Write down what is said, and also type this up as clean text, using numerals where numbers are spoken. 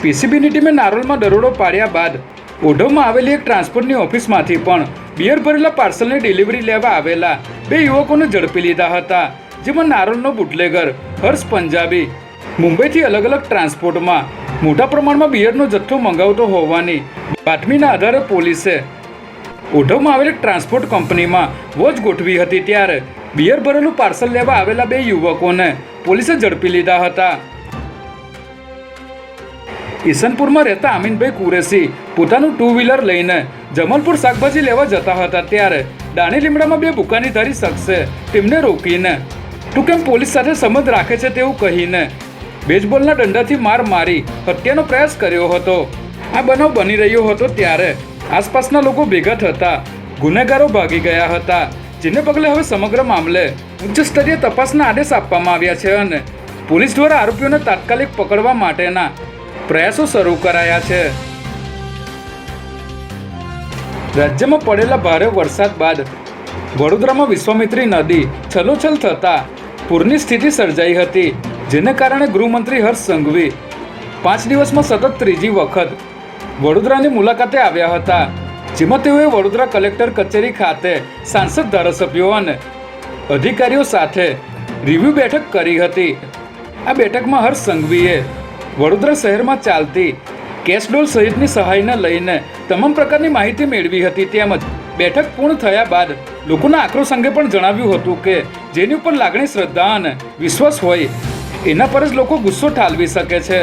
પીસીબીની ટીમે નારોલમાં દરોડો પાડ્યા બાદ ઓઢવમાં આવેલી એક ટ્રાન્સપોર્ટની ઓફિસમાંથી પણ બિયર ભરેલા પાર્સલની ડિલિવરી લેવા આવેલા 2 યુવકોને ઝડપી લીધા હતા, જેમાં નારોલનો બુટલેગર હર્ષ પંજાબી મુંબઈથી અલગ અલગ ટ્રાન્સપોર્ટમાં મોટા પ્રમાણમાં બિયરનો જથ્થો મંગાવતો હોવાની બાતમીના આધારે પોલીસે ઓઢવમાં આવેલી ટ્રાન્સપોર્ટ કંપનીમાં વોચ ગોઠવી હતી, ત્યારે બિયર ભરેલું પાર્સલ લેવા આવેલા 2 યુવકોને પોલીસે ઝડપી લીધા હતા. ઈસનપુરમાં રહેતા આમીનભાઈ કુરેશી પોતાનું 2 વ્હીલર લઈને જમલપુર શાકભાજી લેવા જતા હતા, ત્યારે દાણી લીમડામાં 2 બુકાનીધારી શખ્સે તેમને રોકીને તું કેમ પોલીસ સાથે સંબંધ રાખે છે તેવું કહીને બેઝબોલના દંડાથી માર મારી હત્યાનો પ્રયાસ કર્યો હતો. આ બનાવ બની રહ્યો હતો ત્યારે આસપાસના લોકો ભેગા થતા ગુનેગારો ભાગી ગયા હતા, જેને પગલે હવે સમગ્ર મામલે ઉચ્ચ સ્તરીય તપાસના આદેશ આપવામાં આવ્યા છે અને પોલીસ દ્વારા આરોપીઓને તાત્કાલિક પકડવા માટેના પ્રયાસો શરૂ કરાયા છે. રાજ્યમાં પડેલા ભારે વરસાદ બાદ વડોદરામાં વિશ્વામિત્રી નદી છલોછલ થતાં પૂરની સ્થિતિ સર્જાઈ હતી, જેને કારણે ગૃહમંત્રી હર્ષ સંઘવી 5 દિવસમાં સતત 3જી વખત વડોદરાની મુલાકાતે આવ્યા હતા, જેમાં તેઓએ વડોદરા કલેક્ટર કચેરી ખાતે સાંસદ ધારાસભ્યો અને અધિકારીઓ સાથે રિવ્યુ બેઠક કરી હતી. આ બેઠકમાં હર્ષ સંઘવીએ વડોદરા શહેરમાં ચાલતી કેશડોલ સહિતની સહાયને લઈને તમામ પ્રકારની માહિતી મેળવી હતી, તેમજ બેઠક પૂર્ણ થયા બાદ લોકોના આક્રોશ અંગે પણ જણાવ્યું હતું કે જેની ઉપર લાગણી, શ્રદ્ધા અને વિશ્વાસ હોય એના પર જ લોકો ગુસ્સો ઠાલવી શકે છે.